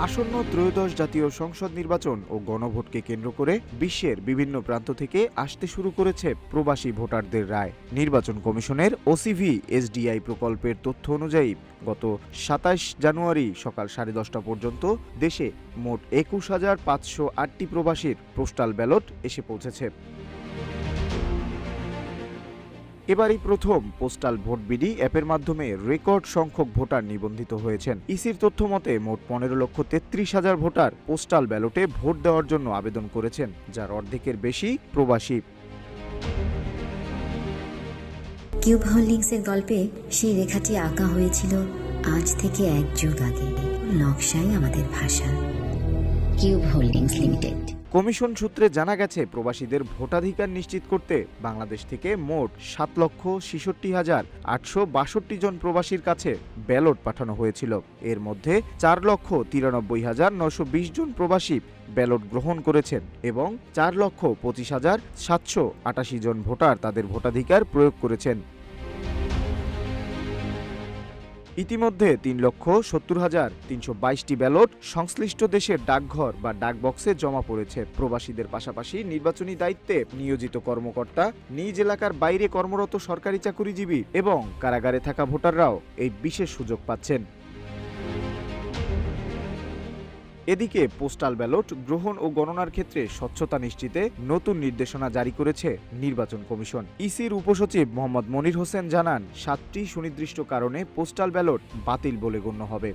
আসন্ন ত্রয়োদশ জাতীয় সংসদ নির্বাচন ও গণভোটকে কেন্দ্র করে বিশ্বের বিভিন্ন প্রান্ত থেকে আসতে শুরু করেছে প্রবাসী ভোটারদের রায়। নির্বাচন কমিশনের ওসিভি এসডিআই প্রকল্পের তথ্য অনুযায়ী গত ২৭ জানুয়ারি সকাল 10:30 পর্যন্ত দেশে মোট ২১,৫০৮টি প্রবাসীর পোস্টাল ব্যালট এসে পৌঁছেছে। এবারই প্রথম পোস্টাল ভোট বিডি অ্যাপের মাধ্যমে রেকর্ড সংখ্যক ভোটার নিবন্ধিত হয়েছেন। ইসির তথ্য মতে মোট ১৫,৩৩,০০০ ভোটার পোস্টাল ব্যালটে ভোট দেওয়ার জন্য আবেদন করেছেন, যার অর্ধেকের বেশি প্রবাসী। কিউব হোল্ডিংসের গল্পে সেই রেখাটি আঁকা হয়েছিল আজ থেকে ১ যুগ আগে। নকশাই আমাদের ভাষা। Cube holdings limited. কমিশন সূত্রে জানা গেছে, প্রবাসীদের ভোটাধিকার নিশ্চিত করতে বাংলাদেশ থেকে মোট ৭,৬৬,৮৬২ জন প্রবাসীর কাছে ব্যালট পাঠানো হয়েছিল। এর মধ্যে ৪,৯৩,৯২০ জন প্রবাসী ব্যালট গ্রহণ করেছেন এবং ৪,২৫,৭৮৮ জন ভোটার তাদের ভোটাধিকার প্রয়োগ করেছেন। ইতিমধ্যে ৩,৭০,৩২২টি ব্যালট সংশ্লিষ্ট দেশের ডাকঘর বা ডাকবক্সে জমা পড়েছে। প্রবাসীদের পাশাপাশি নির্বাচনী দায়িত্বে নিয়োজিত কর্মকর্তা, নিজ এলাকার বাইরে কর্মরত সরকারি চাকুরিজীবী এবং কারাগারে থাকা ভোটাররাও এই বিশেষ সুযোগ পাচ্ছেন। এদিকে পোস্টাল ব্যালট গ্রহণ ও গণনার ক্ষেত্রে স্বচ্ছতা নিশ্চিতে নতুন নির্দেশনা জারি করেছে নির্বাচন কমিশন। ইসির উপসচিব মোহাম্মদ মনির হোসেন জানান, 7টি সুনির্দিষ্ট কারণে পোস্টাল ব্যালট বাতিল বলে গণ্য হবে।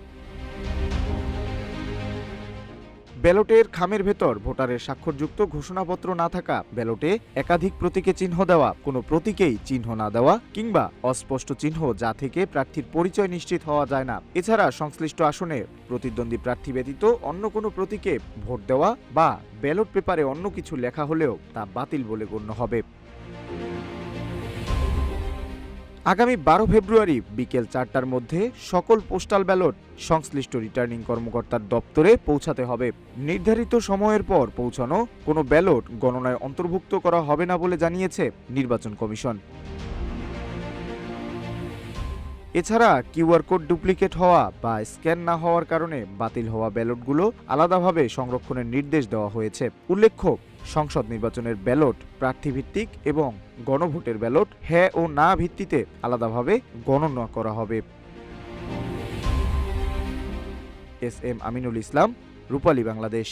ব্যালটের খামের ভেতর ভোটারের স্বাক্ষরযুক্ত ঘোষণাপত্র না থাকা, ব্যালটে একাধিক প্রতীকে চিহ্ন দেওয়া, কোনো প্রতীকেই চিহ্ন না দেওয়া কিংবা অস্পষ্ট চিহ্ন যা থেকে প্রার্থীর পরিচয় নিশ্চিত হওয়া যায় না। এছাড়া সংশ্লিষ্ট আসনে প্রতিদ্বন্দ্বী প্রার্থী ব্যতীত অন্য কোনো প্রতীকে ভোট দেওয়া বা ব্যালট পেপারে অন্য কিছু লেখা হলেও তা বাতিল বলে গণ্য হবে। আগামী ১২ ফেব্রুয়ারি বিকেল ৪টার মধ্যে সকল পোস্টাল ব্যালট সংশ্লিষ্ট রিটার্নিং কর্মকর্তার দপ্তরে পৌঁছাতে হবে। নির্ধারিত সময়ের পর পৌঁছানো কোনো ব্যালট গণনায় অন্তর্ভুক্ত করা হবে না বলে জানিয়েছে নির্বাচন কমিশন। এছাড়া কিউআর কোড ডুপ্লিকেট হওয়া বা স্ক্যান না হওয়ার কারণে বাতিল হওয়া ব্যালটগুলো আলাদাভাবে সংরক্ষণের নির্দেশ দেওয়া হয়েছে। উল্লেখ্য, সংসদ নির্বাচনের ব্যালট প্রার্থীভিত্তিক এবং গণভোটের ব্যালট হ্যাঁ ও না ভিত্তিতে আলাদাভাবে গণনা করা হবে। এস এম আমিনুল ইসলাম, রূপালী বাংলাদেশ।